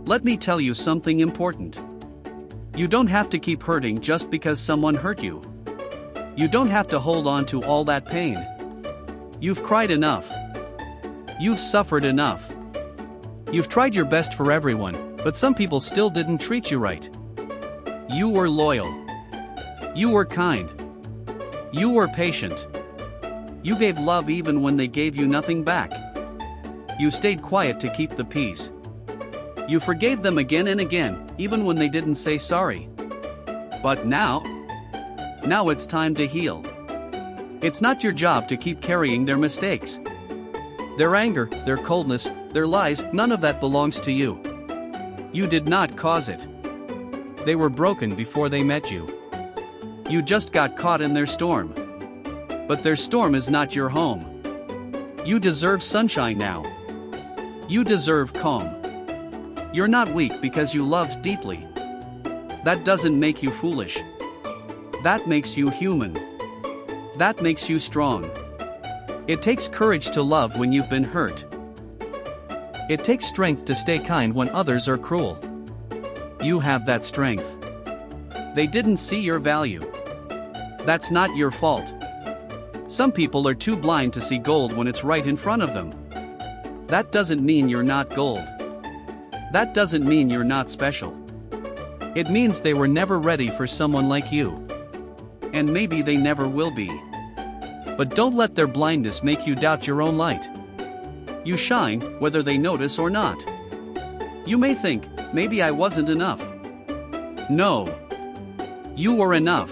Let me tell you something important. You don't have to keep hurting just because someone hurt you. You don't have to hold on to all that pain. You've cried enough. You've suffered enough. You've tried your best for everyone, but some people still didn't treat you right. You were loyal. You were kind. You were patient. You gave love even when they gave you nothing back. You stayed quiet to keep the peace. You forgave them again and again, even when they didn't say sorry. But now it's time to heal. It's not your job to keep carrying their mistakes. Their anger, their coldness, their lies, none of that belongs to you. You did not cause it. They were broken before they met you. You just got caught in their storm. But their storm is not your home. You deserve sunshine now. You deserve calm. You're not weak because you loved deeply. That doesn't make you foolish. That makes you human. That makes you strong. It takes courage to love when you've been hurt. It takes strength to stay kind when others are cruel. You have that strength. They didn't see your value. That's not your fault. Some people are too blind to see gold when it's right in front of them. That doesn't mean you're not gold. That doesn't mean you're not special. It means they were never ready for someone like you. And maybe they never will be. But don't let their blindness make you doubt your own light. You shine, whether they notice or not. You may think, maybe I wasn't enough. No. You were enough.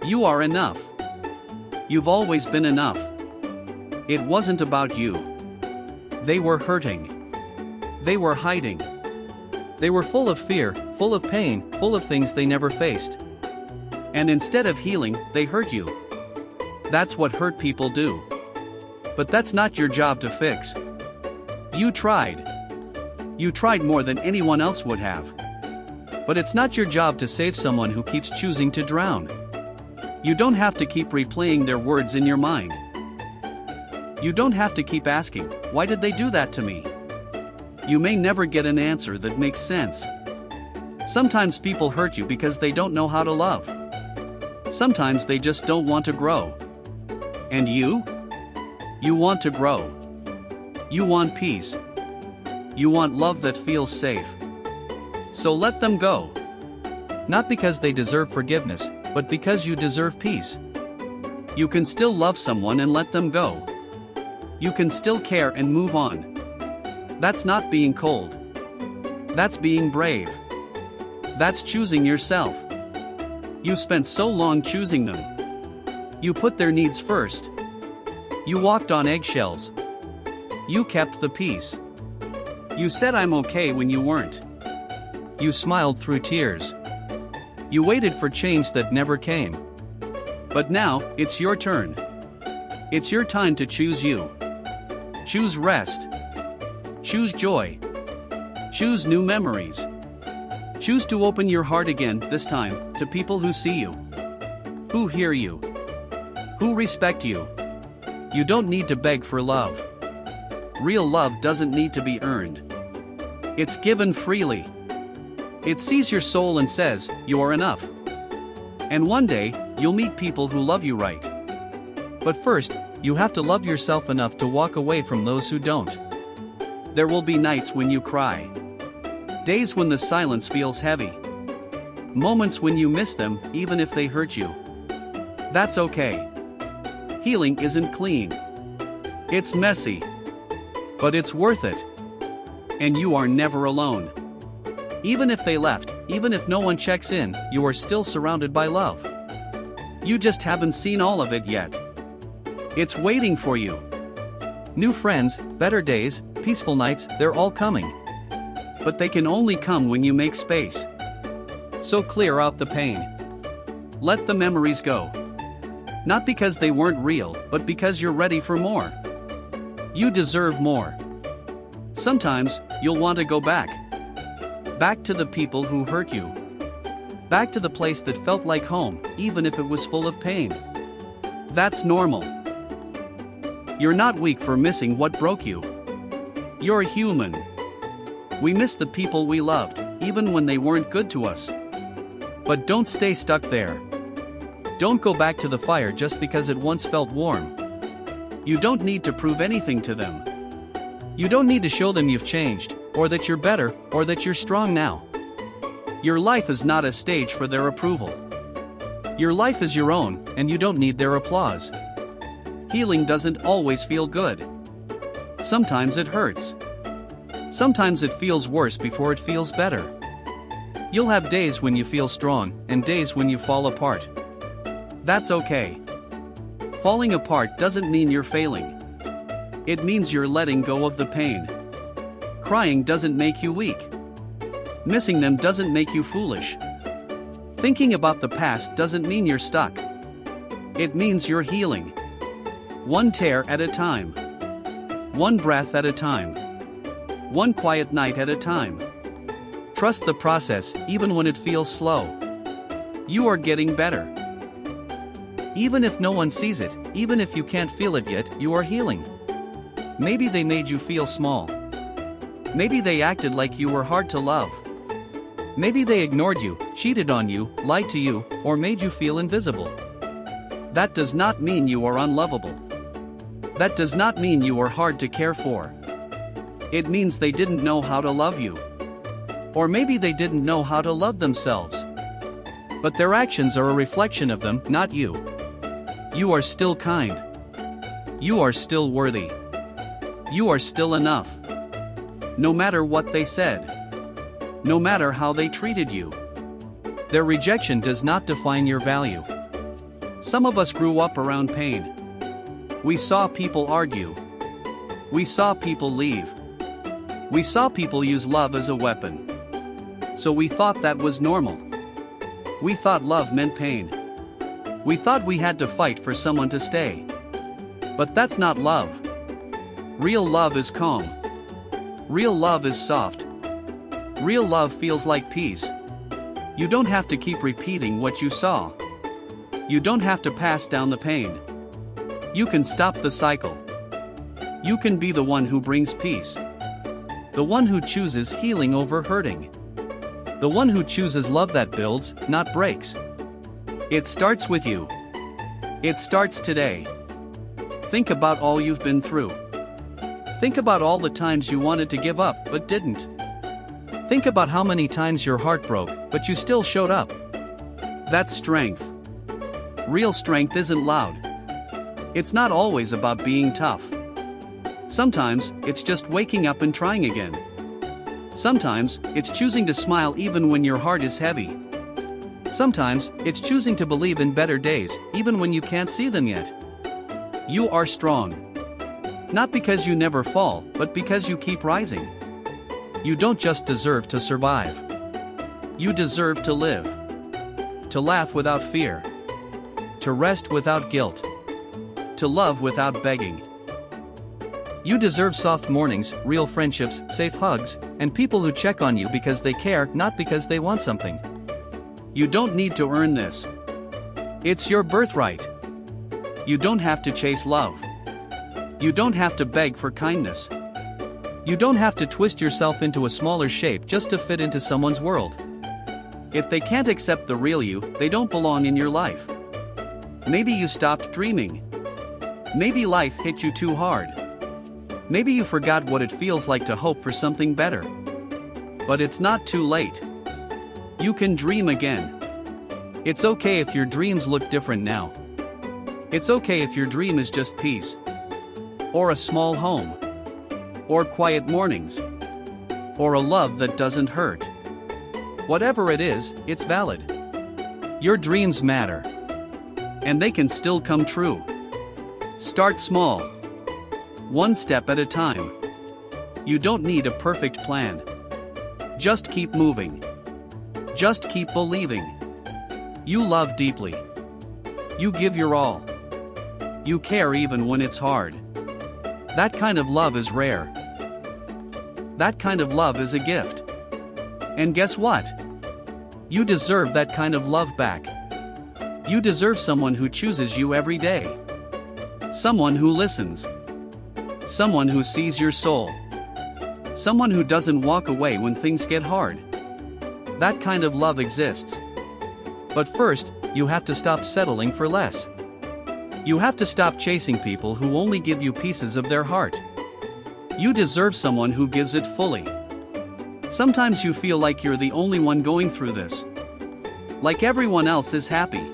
You are enough. You've always been enough. It wasn't about you. They were hurting. They were hiding. They were full of fear, full of pain, full of things they never faced. And instead of healing, they hurt you. That's what hurt people do. But that's not your job to fix. You tried. You tried more than anyone else would have. But it's not your job to save someone who keeps choosing to drown. You don't have to keep replaying their words in your mind. You don't have to keep asking, why did they do that to me? You may never get an answer that makes sense. Sometimes people hurt you because they don't know how to love. Sometimes they just don't want to grow. And you? You want to grow. You want peace. You want love that feels safe. So let them go. Not because they deserve forgiveness, but because you deserve peace. You can still love someone and let them go. You can still care and move on. That's not being cold. That's being brave. That's choosing yourself. You spent so long choosing them. You put their needs first. You walked on eggshells. You kept the peace. You said I'm okay when you weren't. You smiled through tears. You waited for change that never came. But now, it's your turn. It's your time to choose you. Choose rest. Choose joy. Choose new memories. Choose to open your heart again, this time, to people who see you. Who hear you. Who respect you. You don't need to beg for love. Real love doesn't need to be earned. It's given freely. It sees your soul and says, you're enough. And one day, you'll meet people who love you right. But first, you have to love yourself enough to walk away from those who don't. There will be nights when you cry. Days when the silence feels heavy. Moments when you miss them, even if they hurt you. That's okay. Healing isn't clean. It's messy. But it's worth it. And you are never alone. Even if they left, even if no one checks in, you are still surrounded by love. You just haven't seen all of it yet. It's waiting for you. New friends, better days, peaceful nights, they're all coming. But they can only come when you make space. So clear out the pain. Let the memories go. Not because they weren't real, but because you're ready for more. You deserve more. Sometimes, you'll want to go back. Back to the people who hurt you. Back to the place that felt like home, even if it was full of pain. That's normal. You're not weak for missing what broke you. You're human. We miss the people we loved, even when they weren't good to us. But don't stay stuck there. Don't go back to the fire just because it once felt warm. You don't need to prove anything to them. You don't need to show them you've changed, or that you're better, or that you're strong now. Your life is not a stage for their approval. Your life is your own, and you don't need their applause. Healing doesn't always feel good. Sometimes it hurts. Sometimes it feels worse before it feels better. You'll have days when you feel strong, and days when you fall apart. That's okay. Falling apart doesn't mean you're failing. It means you're letting go of the pain. Crying doesn't make you weak. Missing them doesn't make you foolish. Thinking about the past doesn't mean you're stuck. It means you're healing. One tear at a time. One breath at a time. One quiet night at a time. Trust the process, even when it feels slow. You are getting better. Even if no one sees it, even if you can't feel it yet, you are healing. Maybe they made you feel small. Maybe they acted like you were hard to love. Maybe they ignored you, cheated on you, lied to you, or made you feel invisible. That does not mean you are unlovable. That does not mean you are hard to care for. It means they didn't know how to love you. Or maybe they didn't know how to love themselves. But their actions are a reflection of them, not you. You are still kind. You are still worthy. You are still enough. No matter what they said. No matter how they treated you. Their rejection does not define your value. Some of us grew up around pain. We saw people argue. We saw people leave. We saw people use love as a weapon. So we thought that was normal. We thought love meant pain. We thought we had to fight for someone to stay. But that's not love. Real love is calm. Real love is soft. Real love feels like peace. You don't have to keep repeating what you saw. You don't have to pass down the pain. You can stop the cycle. You can be the one who brings peace. The one who chooses healing over hurting. The one who chooses love that builds, not breaks. It starts with you. It starts today. Think about all you've been through. Think about all the times you wanted to give up but didn't. Think about how many times your heart broke, but you still showed up. That's strength. Real strength isn't loud. It's not always about being tough. Sometimes, it's just waking up and trying again. Sometimes, it's choosing to smile even when your heart is heavy. Sometimes, it's choosing to believe in better days, even when you can't see them yet. You are strong. Not because you never fall, but because you keep rising. You don't just deserve to survive. You deserve to live. To laugh without fear. To rest without guilt. To love without begging. You deserve soft mornings, real friendships, safe hugs, and people who check on you because they care, not because they want something. You don't need to earn this. It's your birthright. You don't have to chase love. You don't have to beg for kindness. You don't have to twist yourself into a smaller shape just to fit into someone's world. If they can't accept the real you, they don't belong in your life. Maybe you stopped dreaming. Maybe life hit you too hard. Maybe you forgot what it feels like to hope for something better. But it's not too late. You can dream again. It's okay if your dreams look different now. It's okay if your dream is just peace. Or a small home. Or quiet mornings. Or a love that doesn't hurt. Whatever it is, it's valid. Your dreams matter. And they can still come true. Start small. One step at a time. You don't need a perfect plan. Just keep moving. Just keep believing. You love deeply. You give your all. You care even when it's hard. That kind of love is rare. That kind of love is a gift. And guess what? You deserve that kind of love back. You deserve someone who chooses you every day. Someone who listens. Someone who sees your soul. Someone who doesn't walk away when things get hard. That kind of love exists. But first, you have to stop settling for less. You have to stop chasing people who only give you pieces of their heart. You deserve someone who gives it fully. Sometimes you feel like you're the only one going through this. Like everyone else is happy.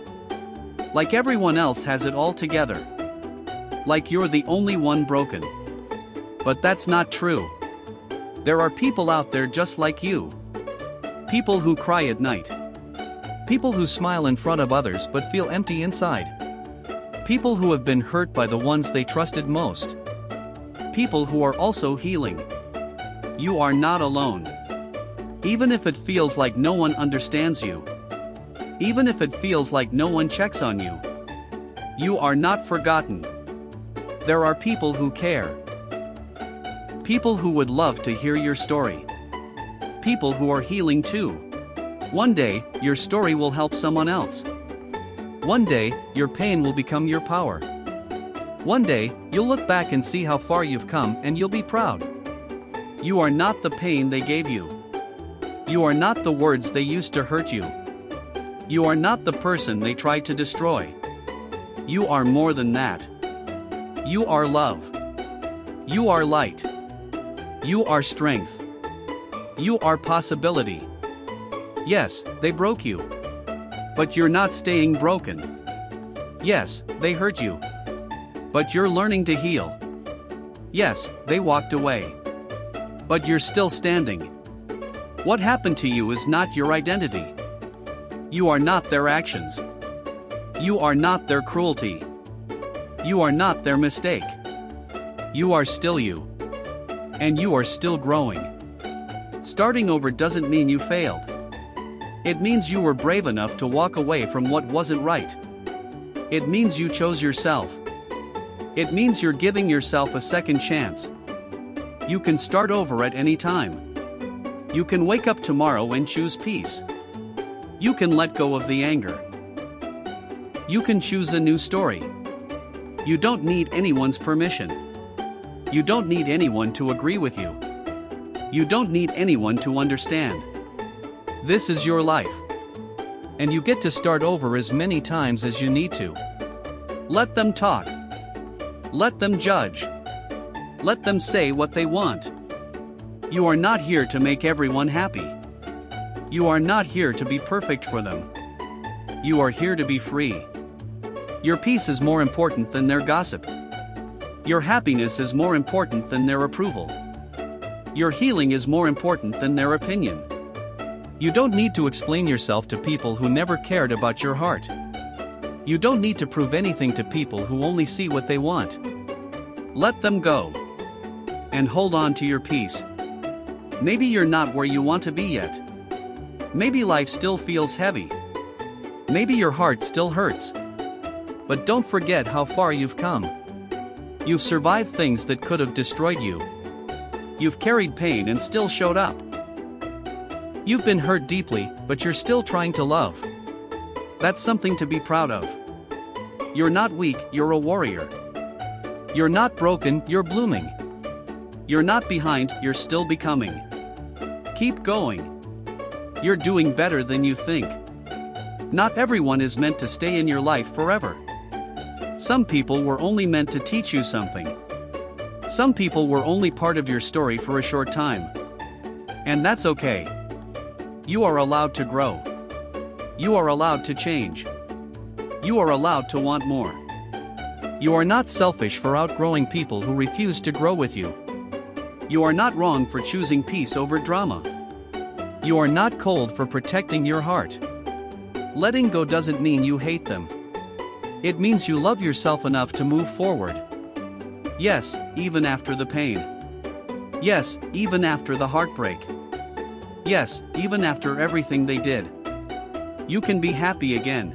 Like everyone else has it all together. Like you're the only one broken. But that's not true. There are people out there just like you. People who cry at night. People who smile in front of others but feel empty inside. People who have been hurt by the ones they trusted most. People who are also healing. You are not alone. Even if it feels like no one understands you. Even if it feels like no one checks on you. You are not forgotten. There are people who care. People who would love to hear your story. People who are healing too. One day, your story will help someone else. One day, your pain will become your power. One day, you'll look back and see how far you've come and you'll be proud. You are not the pain they gave you. You are not the words they used to hurt you. You are not the person they tried to destroy. You are more than that. You are love. You are light. You are strength. You are possibility. Yes, they broke you. But you're not staying broken. Yes, they hurt you. But you're learning to heal. Yes, they walked away. But you're still standing. What happened to you is not your identity. You are not their actions. You are not their cruelty. You are not their mistake. You are still you. And you are still growing. Starting over doesn't mean you failed. It means you were brave enough to walk away from what wasn't right. It means you chose yourself. It means you're giving yourself a second chance. You can start over at any time. You can wake up tomorrow and choose peace. You can let go of the anger. You can choose a new story. You don't need anyone's permission. You don't need anyone to agree with you. You don't need anyone to understand. This is your life. And you get to start over as many times as you need to. Let them talk. Let them judge. Let them say what they want. You are not here to make everyone happy. You are not here to be perfect for them. You are here to be free. Your peace is more important than their gossip. Your happiness is more important than their approval. Your healing is more important than their opinion. You don't need to explain yourself to people who never cared about your heart. You don't need to prove anything to people who only see what they want. Let them go. And hold on to your peace. Maybe you're not where you want to be yet. Maybe life still feels heavy. Maybe your heart still hurts. But don't forget how far you've come. You've survived things that could have destroyed you. You've carried pain and still showed up. You've been hurt deeply, but you're still trying to love. That's something to be proud of. You're not weak, you're a warrior. You're not broken, you're blooming. You're not behind, you're still becoming. Keep going. You're doing better than you think. Not everyone is meant to stay in your life forever. Some people were only meant to teach you something. Some people were only part of your story for a short time. And that's okay. You are allowed to grow. You are allowed to change. You are allowed to want more. You are not selfish for outgrowing people who refuse to grow with you. You are not wrong for choosing peace over drama. You are not cold for protecting your heart. Letting go doesn't mean you hate them. It means you love yourself enough to move forward. Yes, even after the pain. Yes, even after the heartbreak. Yes, even after everything they did. You can be happy again.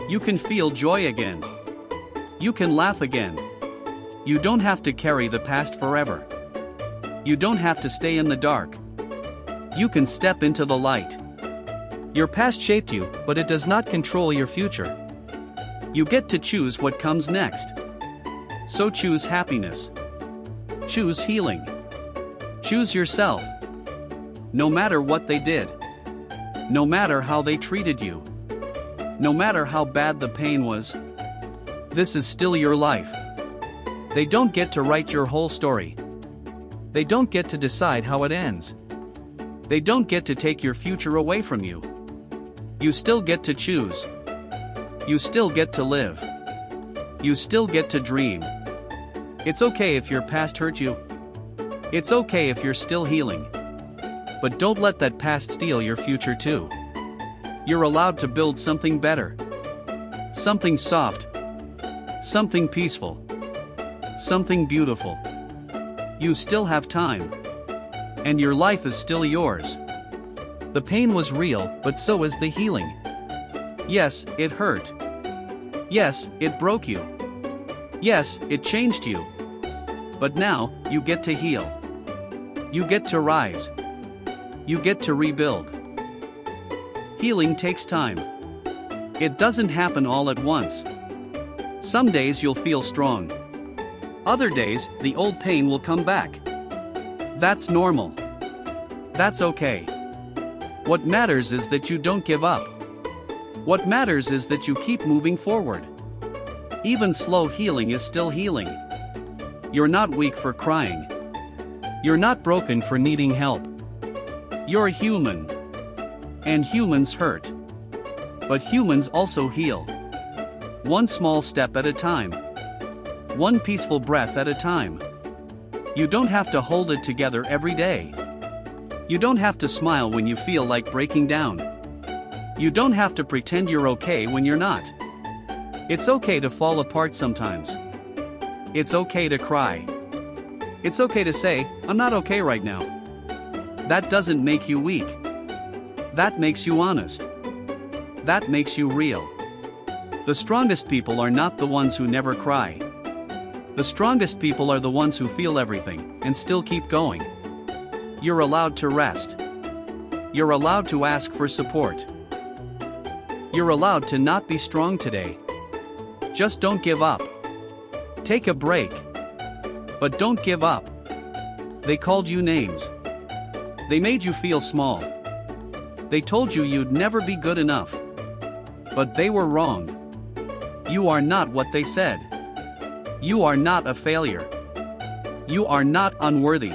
You can feel joy again. You can laugh again. You don't have to carry the past forever. You don't have to stay in the dark. You can step into the light. Your past shaped you, but it does not control your future. You get to choose what comes next. So choose happiness. Choose healing. Choose yourself. No matter what they did. No matter how they treated you. No matter how bad the pain was. This is still your life. They don't get to write your whole story. They don't get to decide how it ends. They don't get to take your future away from you. You still get to choose. You still get to live. You still get to dream. It's okay if your past hurt you. It's okay if you're still healing. But don't let that past steal your future too. You're allowed to build something better. Something soft. Something peaceful. Something beautiful. You still have time. And your life is still yours. The pain was real, but so is the healing. Yes, it hurt. Yes, it broke you. Yes, it changed you. But now, you get to heal. You get to rise. You get to rebuild. Healing takes time. It doesn't happen all at once. Some days you'll feel strong. Other days, the old pain will come back. That's normal. That's okay. What matters is that you don't give up. What matters is that you keep moving forward. Even slow healing is still healing. You're not weak for crying. You're not broken for needing help. You're human. And humans hurt. But humans also heal. One small step at a time. One peaceful breath at a time. You don't have to hold it together every day. You don't have to smile when you feel like breaking down. You don't have to pretend you're okay when you're not. It's okay to fall apart sometimes. It's okay to cry. It's okay to say, "I'm not okay right now." That doesn't make you weak. That makes you honest. That makes you real. The strongest people are not the ones who never cry. The strongest people are the ones who feel everything and still keep going. You're allowed to rest. You're allowed to ask for support. You're allowed to not be strong today. Just don't give up. Take a break. But don't give up. They called you names. They made you feel small. They told you you'd never be good enough. But they were wrong. You are not what they said. You are not a failure. You are not unworthy.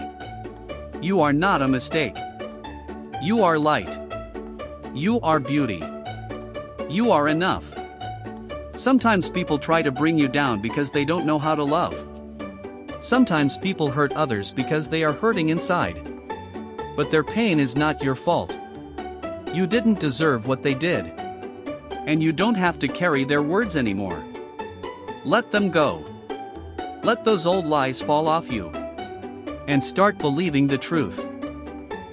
You are not a mistake. You are light. You are beauty. You are enough. Sometimes people try to bring you down because they don't know how to love. Sometimes people hurt others because they are hurting inside. But their pain is not your fault. You didn't deserve what they did. And you don't have to carry their words anymore. Let them go. Let those old lies fall off you. And start believing the truth.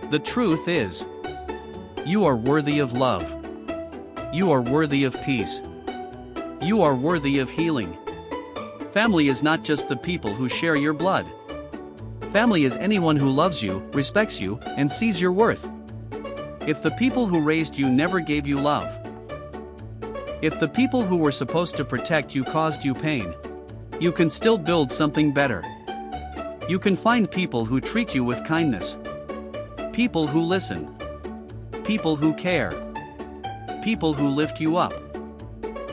The truth is, you are worthy of love. You are worthy of peace. You are worthy of healing. Family is not just the people who share your blood. Family is anyone who loves you, respects you, and sees your worth. If the people who raised you never gave you love, if the people who were supposed to protect you caused you pain, you can still build something better. You can find people who treat you with kindness. People who listen. People who care. People who lift you up.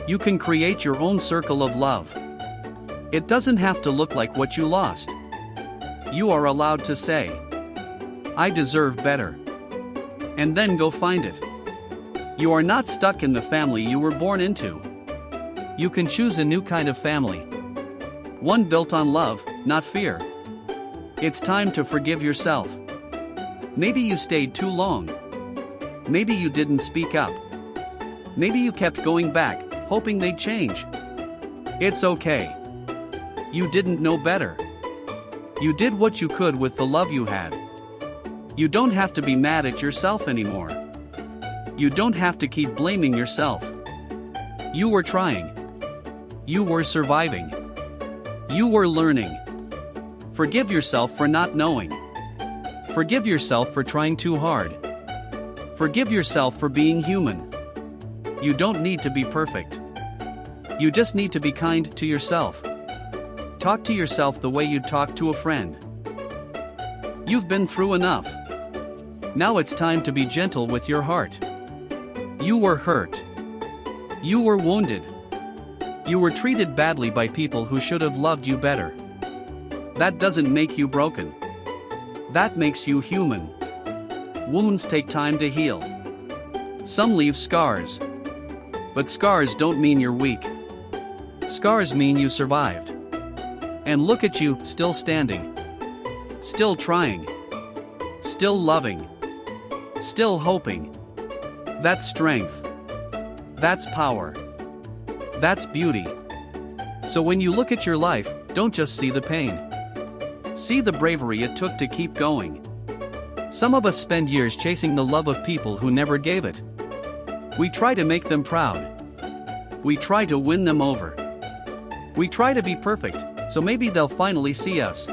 You can create your own circle of love. It doesn't have to look like what you lost. You are allowed to say, "I deserve better." And then go find it. You are not stuck in the family you were born into. You can choose a new kind of family. One built on love, not fear. It's time to forgive yourself. Maybe you stayed too long. Maybe you didn't speak up. Maybe you kept going back, hoping they'd change. It's okay. You didn't know better. You did what you could with the love you had. You don't have to be mad at yourself anymore. You don't have to keep blaming yourself. You were trying. You were surviving. You were learning. Forgive yourself for not knowing. Forgive yourself for trying too hard. Forgive yourself for being human. You don't need to be perfect. You just need to be kind to yourself. Talk to yourself the way you'd talk to a friend. You've been through enough. Now it's time to be gentle with your heart. You were hurt. You were wounded. You were treated badly by people who should have loved you better. That doesn't make you broken. That makes you human. Wounds take time to heal. Some leave scars. But scars don't mean you're weak. Scars mean you survived. And look at you, still standing. Still trying. Still loving. Still hoping. That's strength. That's power. That's beauty. So when you look at your life, don't just see the pain. See the bravery it took to keep going. Some of us spend years chasing the love of people who never gave it. We try to make them proud. We try to win them over. We try to be perfect, so maybe they'll finally see us.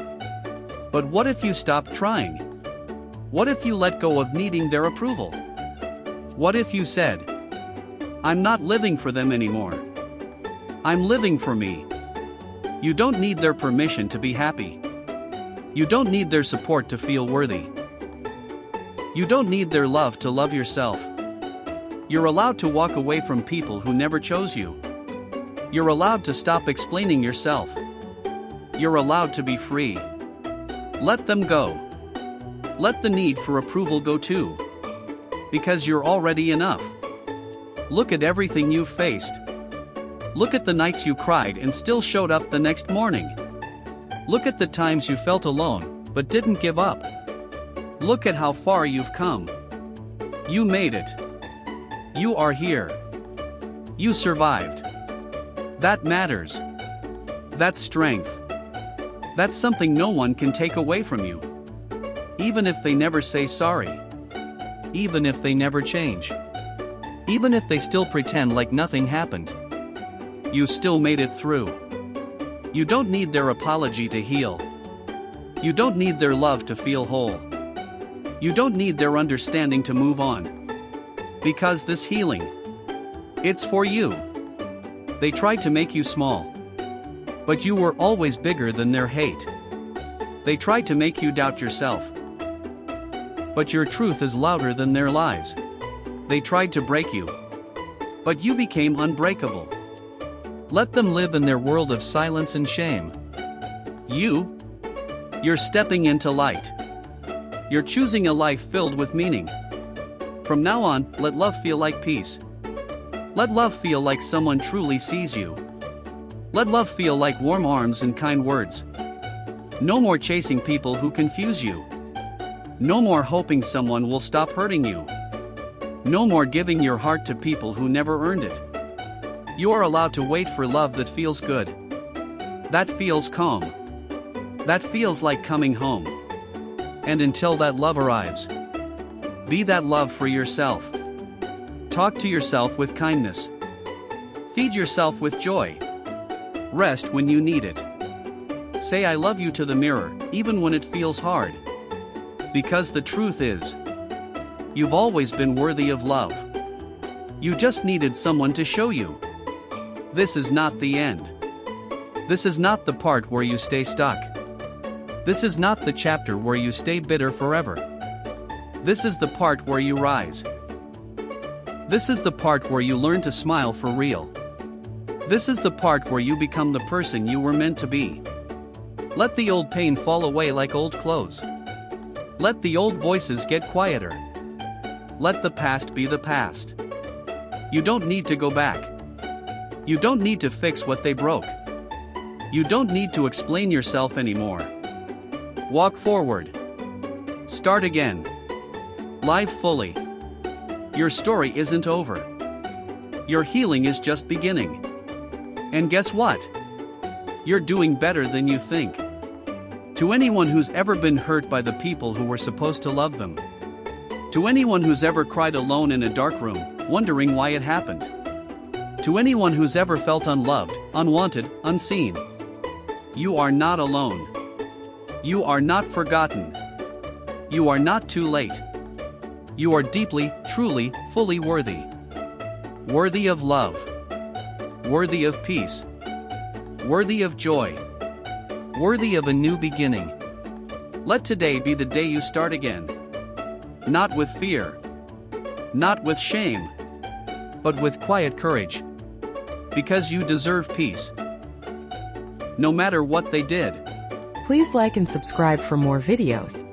But what if you stopped trying? What if you let go of needing their approval? What if you said, "I'm not living for them anymore. I'm living for me." You don't need their permission to be happy. You don't need their support to feel worthy. You don't need their love to love yourself. You're allowed to walk away from people who never chose you. You're allowed to stop explaining yourself. You're allowed to be free. Let them go. Let the need for approval go too. Because you're already enough. Look at everything you've faced. Look at the nights you cried and still showed up the next morning. Look at the times you felt alone, but didn't give up. Look at how far you've come. You made it. You are here. You survived. That matters. That's strength. That's something no one can take away from you. Even if they never say sorry. Even if they never change. Even if they still pretend like nothing happened. You still made it through. You don't need their apology to heal. You don't need their love to feel whole. You don't need their understanding to move on. Because this healing, it's for you. They tried to make you small. But you were always bigger than their hate. They tried to make you doubt yourself. But your truth is louder than their lies. They tried to break you. But you became unbreakable. Let them live in their world of silence and shame. You're stepping into light. You're choosing a life filled with meaning. From now on, let love feel like peace. Let love feel like someone truly sees you. Let love feel like warm arms and kind words. No more chasing people who confuse you. No more hoping someone will stop hurting you. No more giving your heart to people who never earned it. You are allowed to wait for love that feels good. That feels calm. That feels like coming home. And until that love arrives, be that love for yourself. Talk to yourself with kindness. Feed yourself with joy. Rest when you need it. Say "I love you" to the mirror, even when it feels hard. Because the truth is, you've always been worthy of love. You just needed someone to show you. This is not the end. This is not the part where you stay stuck. This is not the chapter where you stay bitter forever. This is the part where you rise. This is the part where you learn to smile for real. This is the part where you become the person you were meant to be. Let the old pain fall away like old clothes. Let the old voices get quieter. Let the past be the past. You don't need to go back. You don't need to fix what they broke. You don't need to explain yourself anymore. Walk forward. Start again. Live fully. Your story isn't over. Your healing is just beginning. And guess what? You're doing better than you think. To anyone who's ever been hurt by the people who were supposed to love them. To anyone who's ever cried alone in a dark room, wondering why it happened. To anyone who's ever felt unloved, unwanted, unseen. You are not alone. You are not forgotten. You are not too late. You are deeply, truly, fully worthy. Worthy of love. Worthy of peace. Worthy of joy. Worthy of a new beginning. Let today be the day you start again. Not with fear. Not with shame. But with quiet courage. Because you deserve peace. No matter what they did. Please like and subscribe for more videos.